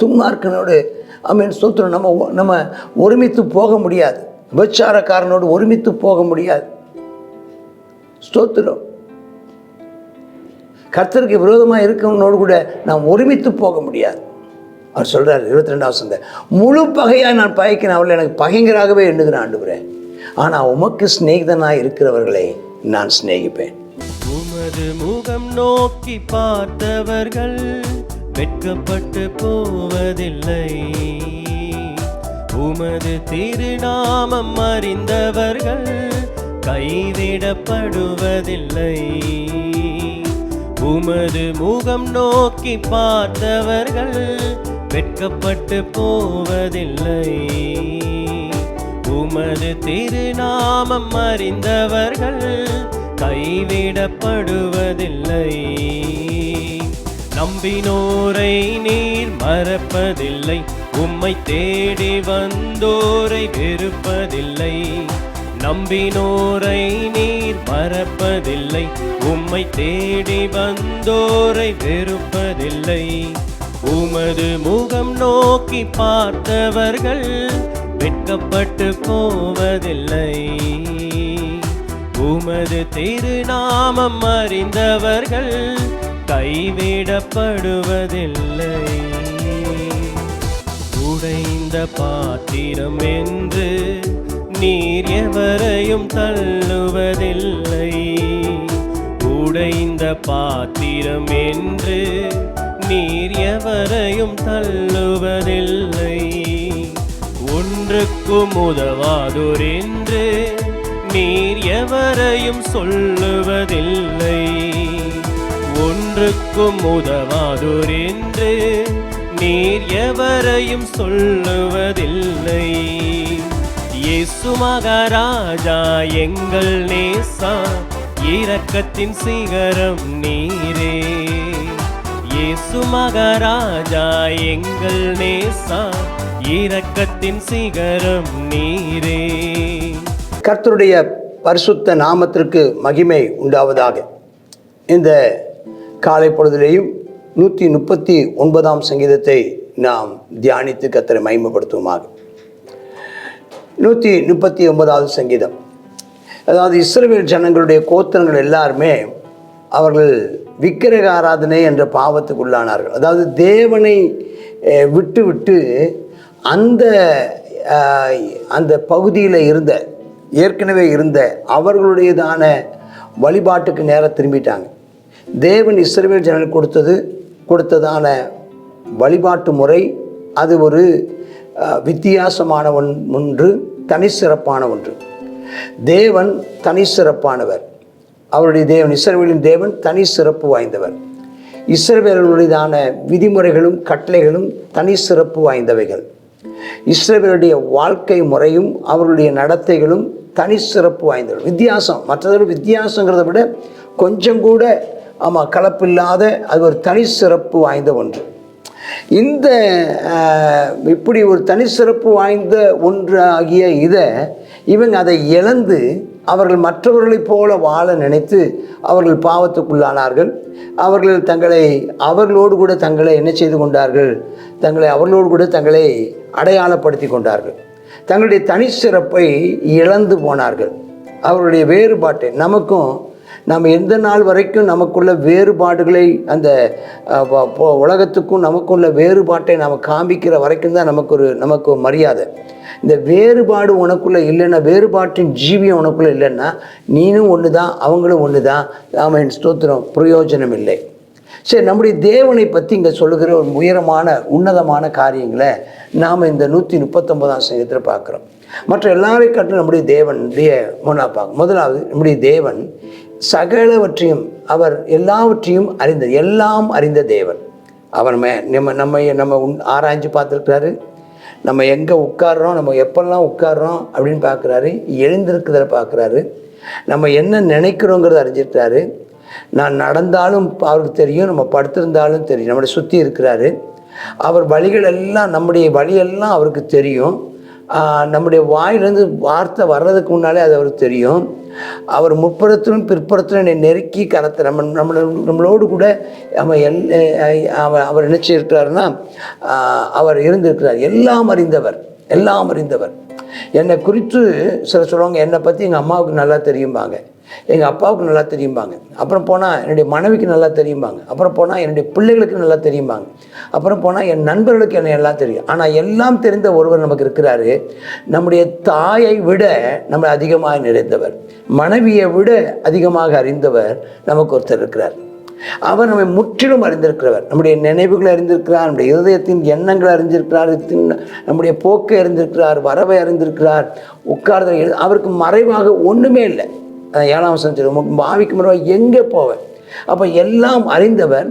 துன்மார்க்கனோடு ஸ்தோத்திரம் நம்ம ஒருமித்து போக முடியாது. விபச்சாரக்காரனோடு ஒருமித்து போக முடியாது. ஸ்தோத்திரம். கர்த்தருக்கு விரோதமாக இருக்கவனோடு கூட நாம் ஒருமித்து போக முடியாது. அவர் சொல்கிறார் 22ஆம் வசனம், முழு பகையாக நான் பகைக்கிறேன், அவர்கள் எனக்கு பகைங்கராகவே எண்ணுகிறேன் ஆண்டவரே, ஆனால் உமக்கு சிநேகிதனாக இருக்கிறவர்களை நான் சிநேகிப்பேன். உமது முகம் நோக்கி பார்த்தவர்கள் வெட்கப்பட்டு போவதில்லை, உமது திருநாமம் அறிந்தவர்கள் கைவிடப்படுவதில்லை. உமது முகம் நோக்கி பார்த்தவர்கள் வெட்கப்பட்டு போவதில்லை, உமது திருநாமம் அறிந்தவர்கள் கைவிடப்படுவதில்லை. நம்பினோரை நீர் மறப்பதில்லை, உம்மை தேடி வந்தோரை வெறுப்பதில்லை. நம்பினோரை நீர் மறப்பதில்லை, உம்மை தேடி வந்தோரை வெறுப்பதில்லை. உமது முகம் நோக்கி பார்த்தவர்கள் வெட்கப்பட்டு போவதில்லை, உமது திருநாமம் அறிந்தவர்கள் கைவிடப்படுவதில்லை. உடைந்த பாத்திரம் என்று நீர் எவரையும் தள்ளுவதில்லை, உடைந்த பாத்திரம் என்று நீர் எவரையும் தள்ளுவதில்லை. ஒன்றுக்கும் உதவாதோர் என்று நீர் எவரையும் சொல்லுவதில்லை, ஒன்றுக்கும் உதவாதோர் என்று நீர் எவரையும் சொல்லுவதில்லை. இயேசு மகாராஜா எங்கள் நேசா, இரக்கத்தின் சிகரம் நீரே. இயேசு மகாராஜா எங்கள் நேசா, இரக்கத்தின் சிகரம் நீரே. கர்த்தருடைய பரிசுத்த நாமத்திற்கு மகிமை உண்டாவதாக. இந்த காலை பொழுதிலேயும் 139ஆம் சங்கீதத்தை நாம் தியானித்து கர்த்தரை மகிமைப்படுத்துவோமாக. 139வது சங்கீதம், அதாவது இஸ்ரவேல் ஜனங்களுடைய கோத்திரங்கள் எல்லாருமே அவர்கள் விக்கிரக ஆராதனை என்ற பாவத்துக்குள்ளானார்கள். அதாவது தேவனை விட்டு விட்டு அந்த பகுதியில் இருந்த ஏற்கனவே இருந்த அவர்களுடையதான வழிபாட்டுக்கு நேரம் திரும்பிட்டாங்க. தேவன் இஸ்ரவேல் ஜனங்களுக்கு கொடுத்ததான வழிபாட்டு முறை அது ஒரு வித்தியாசமான ஒன்று, தனி சிறப்பான ஒன்று. தேவன் தனி சிறப்பானவர். அவருடைய தேவன், இஸ்ரவேலின் தேவன் தனி சிறப்பு வாய்ந்தவர். இஸ்ரவேலுடையதான விதிமுறைகளும் கட்டளைகளும் தனி சிறப்பு வாய்ந்தவைகள். இஸ்ரவேலுடைய வாழ்க்கை முறையும் அவருடைய நடத்தைகளும் தனி சிறப்பு வாய்ந்தவர். வித்தியாசம், மற்றவர்கள் வித்தியாசங்கிறத விட கொஞ்சம் கூட கலப்பில்லாத அது ஒரு தனி சிறப்பு வாய்ந்த ஒன்று. இந்த இப்படி ஒரு தனி சிறப்பு வாய்ந்த ஒன்று ஆகிய இவங்க அதை இழந்து அவர்கள் மற்றவர்களைப் போல வாழ நினைத்து அவர்கள் பாவத்துக்குள்ளானார்கள். அவர்கள் அவர்களோடு கூட தங்களை என்ன செய்து கொண்டார்கள், அவர்களோடு கூட தங்களை அடையாளப்படுத்தி கொண்டார்கள். தங்களுடைய தனி சிறப்பை இழந்து போனார்கள். அவருடைய வேறுபாட்டை நம்ம எந்த நாள் வரைக்கும் நமக்குள்ள வேறுபாடுகளை அந்த உலகத்துக்கும் நமக்குள்ள வேறுபாட்டை நாம் காண்பிக்கிற வரைக்கும் தான் நமக்கு மரியாதை. இந்த வேறுபாடு உனக்குள்ளே இல்லைன்னா, வேறுபாட்டின் ஜீவியம் உனக்குள்ளே இல்லைன்னா, நீனும் ஒன்று தான் அவங்களும் ஒன்று தான், நாம் ஸ்தோத்திரம் பிரயோஜனம் இல்லை. சரி, நம்முடைய தேவனை பற்றி இங்கே சொல்லுகிற ஒரு உயரமான உன்னதமான காரியங்களை நாம் இந்த 139ஆம் சங்கீதத்தில் பார்க்குறோம். மற்ற எல்லாரையும் காட்டிலும் நம்முடைய தேவனுடைய பார்க்க. முதலாவது, நம்முடைய தேவன் சகலவற்றையும், அவர் எல்லாவற்றையும் எல்லாம் அறிந்த தேவன். அவர் நம்ம ஆராய்ஞ்சு பார்த்துருக்கிறாரு. நம்ம எங்கே உட்கார்றோம், நம்ம எப்பெல்லாம் உட்கார்றோம் அப்படின்னு பார்க்குறாரு. எழுந்திருக்கிறத பார்க்குறாரு. நம்ம என்ன நினைக்கிறோங்கிறத அறிஞ்சிருக்கிறாரு. நான் நடந்தாலும் அவருக்கு தெரியும், நம்ம படுத்திருந்தாலும் தெரியும். நம்மளை சுற்றி இருக்கிறாரு. அவர் வழிகள் எல்லாம், நம்முடைய வழியெல்லாம் அவருக்கு தெரியும். நம்முடைய வாயிலிருந்து வார்த்தை வர்றதுக்கு முன்னாலே அது அவருக்கு தெரியும். அவர் முற்புறத்திலும் பிற்புறத்திலும் என்னை நெருக்கி கரத்தை நம்மளோடு கூட அவர் நினைச்சு இருக்கிறாருன்னா அவர் இருந்திருக்கிறார். எல்லாம் அறிந்தவர், எல்லாம் அறிந்தவர். என்னை குறித்து சில சொல்லுவாங்க, என்னை பற்றி எங்கள் அம்மாவுக்கு நல்லா தெரியும்பாங்க, எங்கள் அப்பாவுக்கு நல்லா தெரியும்பாங்க, அப்புறம் போனால் என்னுடைய மனைவிக்கு நல்லா தெரியும்பாங்க, அப்புறம் போனால் என்னுடைய பிள்ளைகளுக்கு நல்லா தெரியும்பாங்க, அப்புறம் போனால் என் நண்பர்களுக்கு என்னை எல்லாம் தெரியும். ஆனால் எல்லாம் தெரிந்த ஒருவர் நமக்கு இருக்கிறாரு. நம்முடைய தாயை விட நம்ம அதிகமாக நிறைந்தவர், மனைவியை விட அதிகமாக அறிந்தவர் நமக்கு ஒருத்தர் இருக்கிறார். அவர் நம்மை முற்றிலும் அறிந்திருக்கிறவர். நம்முடைய நினைவுகளை அறிந்திருக்கிறார், நம்முடைய இருதயத்தின் எண்ணங்களை அறிந்திருக்கிறார், நம்முடைய போக்கை அறிந்திருக்கிறார், வரவை அறிந்திருக்கிறார், உட்கார்தல். அவருக்கு மறைவாக ஒன்றுமே இல்லை. 7ஆம் வசனம், பாவிக்கு மறைவாக எங்கே போவேன். அப்போ எல்லாம் அறிந்தவர்.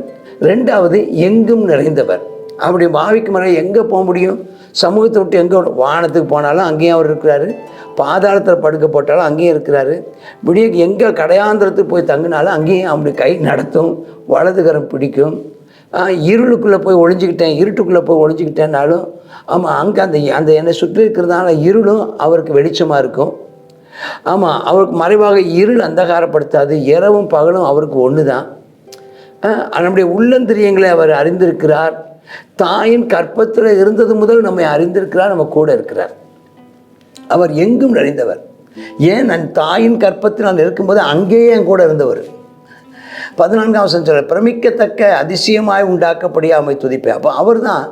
2வது எங்கும் நிறைந்தவர். அப்படி பாவிக்கு மறைவாக எங்கே போக முடியும்? சமூகத்தை விட்டு எங்கே, வானத்துக்கு போனாலும் அங்கேயும் அவர் இருக்கிறாரு, பாதாளத்தில் படுக்க போட்டாலும் அங்கேயும் இருக்கிறாரு, விடிய எங்கே கடையாந்திரத்துக்கு போய் தங்கினாலும் அங்கேயும் அப்படி கை நடத்தும், வலதுகரம் பிடிக்கும். இருளுக்குள்ளே போய் ஒழிஞ்சிக்கிட்டேன், இருட்டுக்குள்ளே போய் ஒழிஞ்சிக்கிட்டேன்னாலும் ஆமாம் அங்கே அந்த என்னை சுற்றி இருக்கிறதுனால இருளும் அவருக்கு வெளிச்சமாக இருக்கும். ஆமாம், அவருக்கு மறைவாக இருள் அந்தகாரப்படுத்தாது, இரவும் பகலும் அவருக்கு ஒன்று தான். நம்முடைய உள்ளந்திரியங்களை அவர் அறிந்திருக்கிறார். தாயின் கற்பத்தில் இருந்தது முதல் நம்மை அறிந்திருக்கிறார், நம்ம கூட இருக்கிறார். அவர் எங்கும் நிறைந்தவர். ஏன், நான் தாயின் கற்பத்தில் நான் இருக்கும்போது அங்கேயே என் கூட இருந்தவர். 14ஆம் வசனம் சொல்ல, பிரமிக்கத்தக்க அதிசயமாய் உண்டாக்கப்படியே அமை துதிப்பேன். அப்போ அவர் தான்.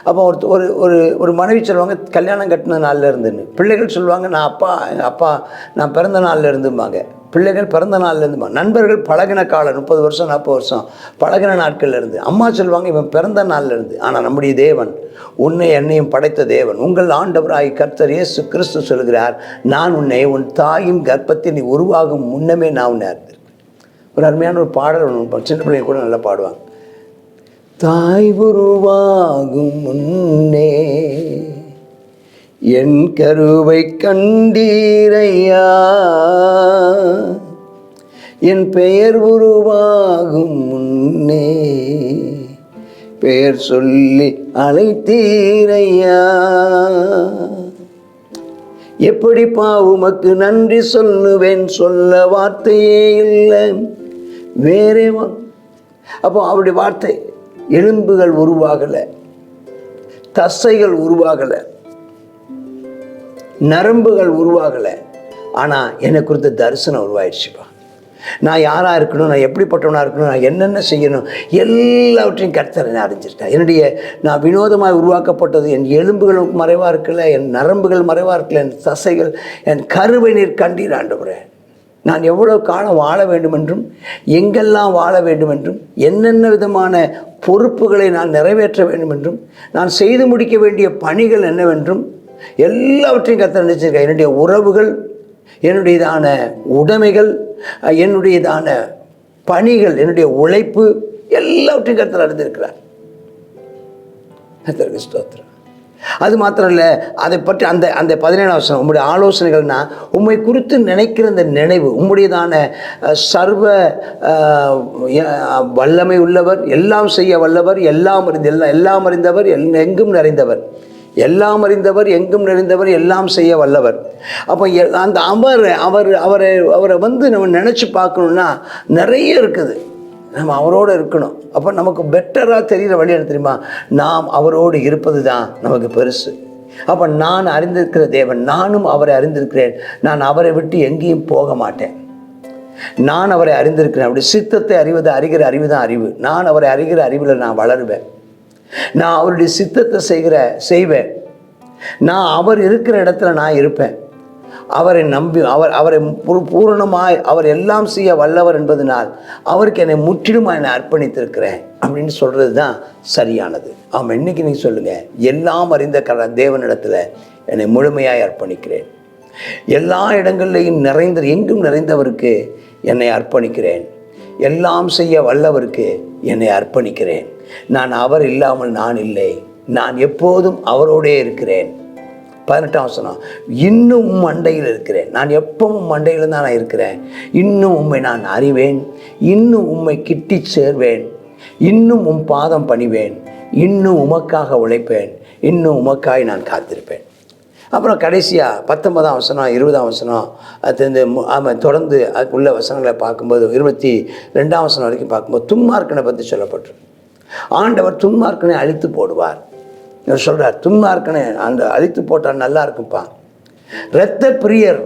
அப்போ ஒரு ஒரு ஒரு மனைவி சொல்லுவாங்க, கல்யாணம் கட்டின நாளில் இருந்துன்னு. பிள்ளைகள் சொல்லுவாங்க, எங்கள் அப்பா நான் பிறந்த நாளில் இருந்தும்பாங்க. பிள்ளைகள் பிறந்த நாளில் இருந்துமா. நண்பர்கள் பழகின காலம் 30 வருஷம் 40 வருஷம் பழகின நாட்கள்ல இருந்து. அம்மா சொல்லுவாங்க, இவன் பிறந்த நாளில் இருந்து. ஆனால் நம்முடைய தேவன், உன்னை என்னையும் படைத்த தேவன், உங்கள் ஆண்டவராய் கர்த்தர் இயேசு கிறிஸ்து சொல்கிறார், நான் உன்னை உன் தாயின் கர்ப்பத்தில் நீ உருவாகும் முன்னமே நான் உன்னை அறிந்திருக்கிறேன். ஒரு அருமையான ஒரு பாடல் ஒன்று சின்ன பிள்ளைங்க கூட நல்லா பாடுவாங்க. தாய் உருவாகும் முன்னே என் கருவை கண்டீரையா, என் பெயர் உருவாகும் முன்னே பெயர் சொல்லி அழைத்தீரையா. எப்படிப்பா உமக்கு நன்றி சொல்லுவேன், சொல்ல வார்த்தையே இல்லை வேறே. அப்போ அவருடைய வார்த்தை, எலும்புகள் உருவாகலை, தசைகள் உருவாகலை, நரம்புகள் உருவாகலை, ஆனால் என்னை குறித்த தரிசனம் உருவாயிடுச்சுப்பா. நான் யாராக இருக்கணும், நான் எப்படிப்பட்டவனாக இருக்கணும், நான் என்னென்ன செய்யணும், எல்லாவற்றையும் கர்த்தர் என்னை அறிஞ்சிருக்கேன். நான் வினோதமாக உருவாக்கப்பட்டது, என் எலும்புகள் மறைவாக இருக்கல, என் நரம்புகள் மறைவாக இருக்கல, என் தசைகள், என் கருவை நீர் கண்டீர் ஆண்டவரே. நான் எவ்வளோ காலம் வாழ வேண்டும் என்றும், எங்கெல்லாம் வாழ வேண்டும் என்றும், என்னென்ன விதமான பொறுப்புகளை நான் நிறைவேற்ற வேண்டும் என்றும், நான் செய்து முடிக்க வேண்டிய பணிகள் என்னவென்றும் எல்லாவற்றையும் கர்த்தர் நினைச்சிருக்கேன். என்னுடைய உறவுகள், என்னுடையதான உடைமைகள், என்னுடையதான பணிகள், என்னுடைய உழைப்பு எல்லாவற்றையும் கர்த்தர் அறிந்திருக்கிறார். கர்த்தருக்கு ஸ்தோத்திரம். அது மாத்திரம் இல்லை, அதை பற்றி அந்த 17ஆம் வசனம், உம்முடைய ஆலோசனைகள்னா உம்மை குறித்து நினைக்கிற அந்த நினைவு, உம்முடையதான சர்வ வல்லமை உள்ளவர், எல்லாம் செய்ய வல்லவர், எல்லாம் அறிந்தவர், எங்கும் நிறைந்தவர், எல்லாம் அறிந்தவர், எங்கும் நிறைந்தவர், எல்லாம் செய்ய வல்லவர். அப்போ அந்த அவரை நம்ம நினச்சி பார்க்கணுன்னா நிறைய இருக்குது. நம்ம அவரோடு இருக்கணும். அப்போ நமக்கு பெட்டராக தெரிகிற வழி என்ன தெரியுமா? நாம் அவரோடு இருப்பது தான் நமக்கு பெருசு. அப்போ நான் அறிந்திருக்கிற தேவன், நானும் அவரை அறிந்திருக்கிறேன். நான் அவரை விட்டு எங்கேயும் போக மாட்டேன். நான் அவரை அறிந்திருக்கிறேன். அப்படி சித்தத்தை அறிகிற அறிவு தான் அறிவு. நான் அவரை அறிகிற அறிவில் நான் வளருவேன். நான் அவருடைய சித்தத்தை செய்வேன். நான் அவர் இருக்கிற இடத்துல நான் இருப்பேன். அவரை நம்பி அவரை பூரணமாய் அவர் எல்லாம் செய்ய வல்லவர் என்பதனால் அவருக்கு என்னை முற்றிலுமாய் நான் அர்ப்பணித்திருக்கிறேன் அப்படின்னு சொல்கிறது தான் சரியானது. ஆமாம், இன்னைக்கு நீங்கள் சொல்லுங்கள், எல்லாம் அறிந்த தேவனிடத்தில் என்னை முழுமையாய் அர்ப்பணிக்கிறேன். எல்லா இடங்கள்லையும் எங்கும் நிறைந்தவருக்கு என்னை அர்ப்பணிக்கிறேன். எல்லாம் செய்ய வல்லவருக்கு என்னை அர்ப்பணிக்கிறேன். நான் அவர் இல்லாமல் நான் இல்லை. நான் எப்போதும் அவரோடே இருக்கிறேன். 18ஆம் வசனம், இன்னும் மண்டையில் இருக்கிறேன். நான் எப்பவும் மண்டையில் தான் நான் இருக்கிறேன். இன்னும் உம்மை நான் அறிவேன், இன்னும் உம்மை கிட்டி சேர்வேன், இன்னும் உம் பாதம் பணிவேன், இன்னும் உமக்காக உழைப்பேன், இன்னும் உமக்காய் நான் காத்திருப்பேன். அப்புறம் கடைசியாக 19ஆம் வசனம் 20ஆம் வசனம் அது ஆமாம் தொடர்ந்து அதுக்குள்ள வசனங்களை பார்க்கும்போது 22ஆம் வசனம் வரைக்கும் பார்க்கும்போது துன்மார்க்கனை பற்றி சொல்லப்பட்டிருக்கு. ஆண்டவர் துன்மார்க்கனை அழித்து போடுவார். இவர் சொல்கிறார், துன்மார்க்கனை அந்த அழித்து போட்டால் நல்லா இருக்கும்ப்பா. இரத்த பிரியர்,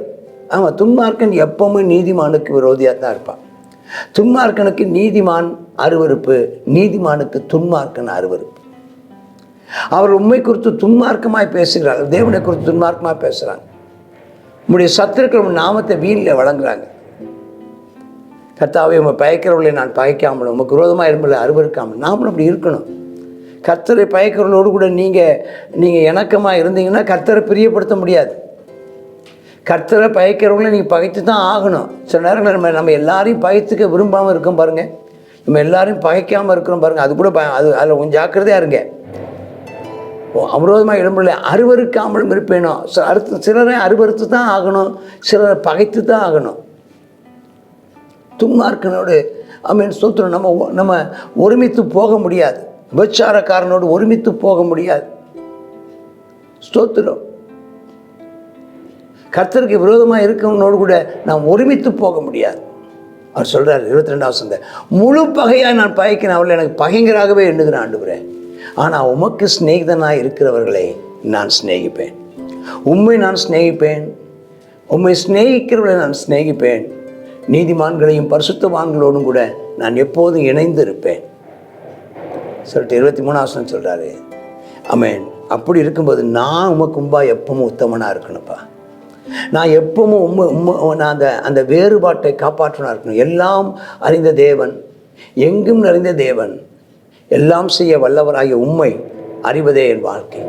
ஆமாம், துன்மார்க்கன் எப்பவுமே நீதிமானுக்கு விரோதியாக தான் இருப்பான். துன்மார்க்கனுக்கு நீதிமான் அருவருப்பு, நீதிமானுக்கு துன்மார்க்கன் அருவருப்பு. அவர் உண்மை குறித்து துன்மார்க்கமாய் பேசுகிறார்கள், தேவனை குறித்து துன்மார்க்கமாக பேசுகிறாங்க. உங்களுடைய சத்துருக்கள் நாமத்தை வீணில் வழங்குறாங்க. கர்த்தாவே, உங்கள் பயக்கிறவர்களை நான் பகைக்காமல், உமக்கு விரோதமாக இரும்பல அருவருக்காமல், நாமளும் அப்படி இருக்கணும். கர்த்தரை பயக்கிறவர்களோடு கூட நீங்கள் இணக்கமாக இருந்தீங்கன்னா கர்த்தரை பிரியப்படுத்த முடியாது. கர்த்தரை பயக்கிறவங்கள நீங்கள் பகைத்து தான் ஆகணும். சில நேரங்களில் நம்ம எல்லாரையும் பகைத்துக்க விரும்பாமல் இருக்கோம் பாருங்கள், நம்ம எல்லாரையும் பகைக்காமல் இருக்கிறோம் பாருங்கள், அது கூட அதில் கொஞ்சம் ஜாக்கிரதையாக இருங்க. அவிரோதமாக இடம்பெறல அருவருக்காமலும் இருப்பேனோ. சிலரை அருவறுத்து தான் ஆகணும், சிலரை பகைத்து தான் ஆகணும். துன்மார்க்கனோடு ஸ்தோத்திரம் நம்ம ஒருமித்து போக முடியாது. விபச்சாரக்காரனோடு ஒருமித்து போக முடியாது. ஸ்தோத்திரம். கர்த்தருக்கு விரோதமாக இருக்கவனோடு கூட நாம் ஒருமித்து போக முடியாது. அவர் சொல்கிறார் 22ஆம் வசனம், முழு பகையாக நான் பகைக்கிறேன், அவர்கள் எனக்கு பகைங்கராகவே எண்ணுகிறேன் ஆண்டவரே. ஆனால் உமக்கு சிநேகிதனாக இருக்கிறவர்களை நான் சிநேகிப்பேன். உம்மை நான் சிநேகிப்பேன், உம்மை சிநேகிக்கிறவர்களை நான் சிநேகிப்பேன். நீதிமான்களையும் பரிசுத்தவான்களோடும் கூட நான் எப்போதும் இணைந்து இருப்பேன் சொல்லிட்டு 23ஆம் வசனம் சொல்கிறாரு. ஆமென். அப்படி இருக்கும்போது நான் உமக்கு முன்பா எப்பவும் உத்தமனாக இருக்கணும்ப்பா. நான் எப்பவும் நான் அந்த வேறுபாட்டை காப்பாற்றணும் இருக்கணும். எல்லாம் அறிந்த தேவன், எங்கும் நிறைந்த தேவன், எல்லாம் செய்ய வல்லவராகிய உம்மை அறிவதே என் வாழ்க்கை.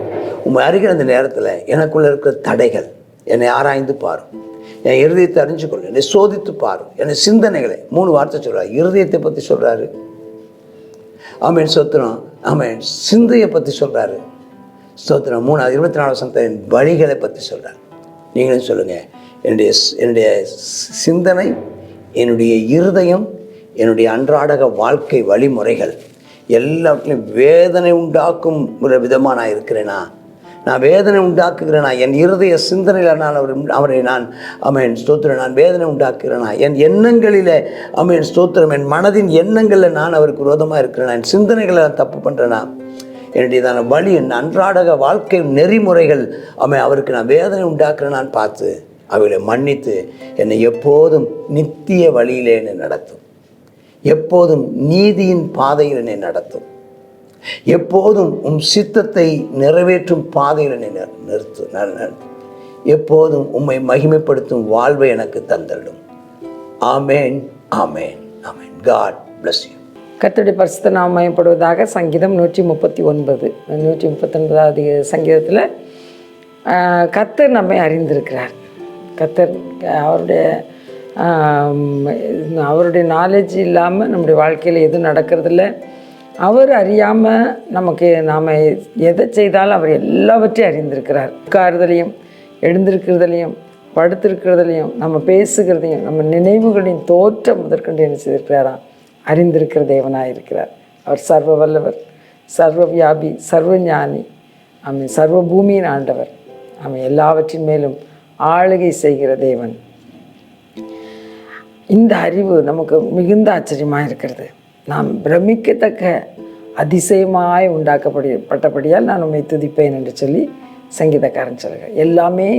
உம்மை அறிகிற அந்த நேரத்தில் எனக்குள்ளே இருக்கிற தடைகள் என்னை ஆராய்ந்து பாரும், என் இருதயத்தை அறிஞ்சுக்கொள்ளும், என்னை சோதித்து பாரும், என்னை சிந்தனைகளை 3 வார்த்தை சொல்கிறார். இருதயத்தை பற்றி சொல்கிறாரு, ஆமென் ஸ்தோத்திரம். ஆமென். சிந்தையை பற்றி சொல்கிறாரு, ஸ்தோத்திரம். 24ஆம் வசனத்தை என் வழிகளை பற்றி சொல்கிறார். நீங்களும் சொல்லுங்கள், என்னுடைய சிந்தனை, என்னுடைய இருதயம், என்னுடைய அன்றாட வாழ்க்கை வழிமுறைகள் எல்லாவற்றிலும் வேதனை உண்டாக்கும் ஒரு விதமாக நான் இருக்கிறேனா? நான் வேதனை உண்டாக்குகிறேனா? என் இருதய சிந்தனையில் நான் அவரை நான் ஆமென் ஸ்தோத்திரம் நான் வேதனை உண்டாக்குகிறேனா? என் எண்ணங்களில் ஆமென் ஸ்தோத்திரம், என் மனதின் எண்ணங்களில் நான் அவருக்கு விரோதமாக இருக்கிறேனா? என் சிந்தனைகளை நான் தப்பு பண்ணுறேனா? என்னுடையதான வழி, என் அன்றாட வாழ்க்கை நெறிமுறைகள் அவருக்கு நான் வேதனை உண்டாக்குறேனான்னு பார்த்து அவைகளை மன்னித்து என்னை எப்போதும் நித்திய வழியிலே என்னை நடத்தும், எப்போதும் நீதியின் பாதையில் என்னை நடத்தும், எப்போதும் உம் சித்தத்தை நிறைவேற்றும் பாதையில் என்னை நிறுத்தும், எப்போதும் உம்மை மகிமைப்படுத்தும் வாழ்வை எனக்கு தந்தடும். ஆமேன், ஆமேன், ஆமேன். God bless you. கர்த்தருடைய பரிசுத்த நாமம் மகிமைப்படுவதாக. சங்கீதம் 139வது சங்கீதத்தில் கர்த்தர் நம்மை அறிந்திருக்கிறார். கர்த்தர் அவருடைய நாலேஜ் இல்லாமல் நம்முடைய வாழ்க்கையில் எதுவும் நடக்கிறதில்ல. அவர் அறியாமல் நாம் எதை செய்தாலும் அவர் எல்லாவற்றையும் அறிந்திருக்கிறார். உட்காருதலையும் எழுந்திருக்கிறதுலையும் படுத்திருக்கிறதுலையும் நம்ம பேசுகிறதையும் நம்ம நினைவுகளின் தோற்றம் முதற்கொண்டு என்ன செய்திருக்கிறாராம்? அறிந்திருக்கிற தேவனாக இருக்கிறார். அவர் சர்வ வல்லவர், சர்வ வியாபி, சர்வ ஞானி, சர்வ பூமியின் ஆண்டவர், எல்லாவற்றின் மேலும் ஆளுகை செய்கிற தேவன். இந்த அறிவு நமக்கு மிகுந்த ஆச்சரியமாக இருக்கிறது. நாம் பிரமிக்கத்தக்க அதிசயமாய் உண்டாக்கப்பட்டபடியால் நான் உண்மை துதிப்பேன் என்று சொல்லி சங்கீதக்காரன் சொல்கிறார். எல்லாமே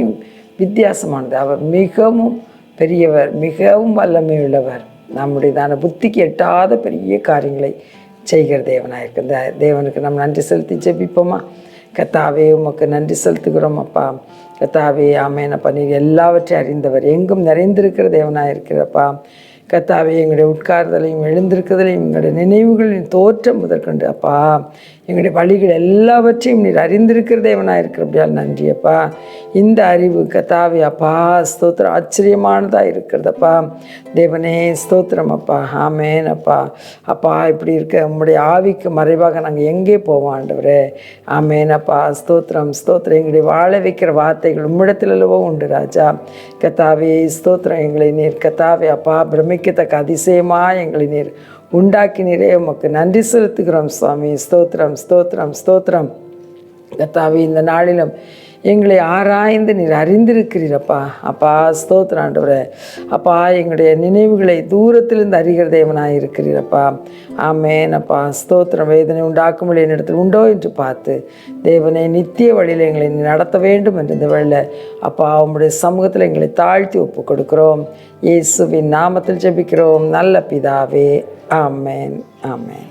வித்தியாசமானது. அவர் மிகவும் பெரியவர், மிகவும் வல்லமை உள்ளவர், நம்முடையதான புத்திக்கு எட்டாத பெரிய காரியங்களை செய்கிற தேவனாக இருக்கு. இந்த தேவனுக்கு நம்ம நன்றி செலுத்தி ஜெபிப்போமா? கர்த்தாவே, உமக்கு நன்றி செலுத்துகிறோம் அப்பா. கர்த்தாவே, ஆமேனப்பா, நீர் எல்லாவற்றையும் அறிந்தவர், எங்கும் நிறைந்திருக்கிற தேவனாக இருக்கிறப்பா. கர்த்தாவே, எங்களுடைய உட்கார்தலையும் எழுந்திருக்கிறதையும் எங்களுடைய நினைவுகளின் தோற்றம் முதற்கொண்டு அப்பா, எங்களுடைய வழிகள் எல்லாவற்றையும் நீர் அறிந்திருக்கிற தேவனாக இருக்கிறபடியால் நன்றி அப்பா. இந்த அறிவு கர்த்தாவே அப்பா ஸ்தோத்திரம் ஆச்சரியமானதாக இருக்கிறதப்பா தேவனே, ஸ்தோத்திரம் அப்பா. ஆமேன் அப்பா. அப்பா, இப்படி இருக்க உம்முடைய ஆவிக்கு மறைவாக நாங்கள் எங்கே போவோம் ஆண்டவரே? ஆமேன் அப்பா. ஸ்தோத்திரம், ஸ்தோத்திரம். எங்களுடைய வாழ வைக்கிற வார்த்தைகள் உம்மிடத்தில் அல்லவோ உண்டு ராஜா. கர்த்தாவே ஸ்தோத்திரம். எங்களை நீர் கர்த்தாவே அப்பா பிரமிக்கத்தக்க அதிசயமாக எங்களை நீர் உண்டாக்கினீரே, உமக்கு நன்றி செலுத்துகிறோம் சுவாமி. ஸ்தோத்திரம், ஸ்தோத்திரம், ஸ்தோத்திரம். கர்த்தாவே, இந்த நாளிலும் எங்களை ஆராய்ந்து நீர் அறிந்திருக்கிறீரப்பா. அப்பா ஸ்தோத்திரம் ஆண்டவரே. அப்பா எங்களுடைய நினைவுகளை தூரத்திலிருந்து அறிகிற தேவனாக இருக்கிறீரப்பா. ஆமென் அப்பா. ஸ்தோத்திரம். வேதனை உண்டாக்கும் வழி என்னிடத்தில் உண்டோ என்று பார்த்து தேவனை நித்திய வழியில் எங்களை நடத்த வேண்டும் என்று இந்த வேளையில் அப்பா உம்முடைய சமூகத்தில் எங்களை தாழ்த்தி ஒப்பு கொடுக்கிறோம். இயேசுவின் நாமத்தில் ஜெபிக்கிறோம் நல்ல பிதாவே. ஆமென். ஆமென்.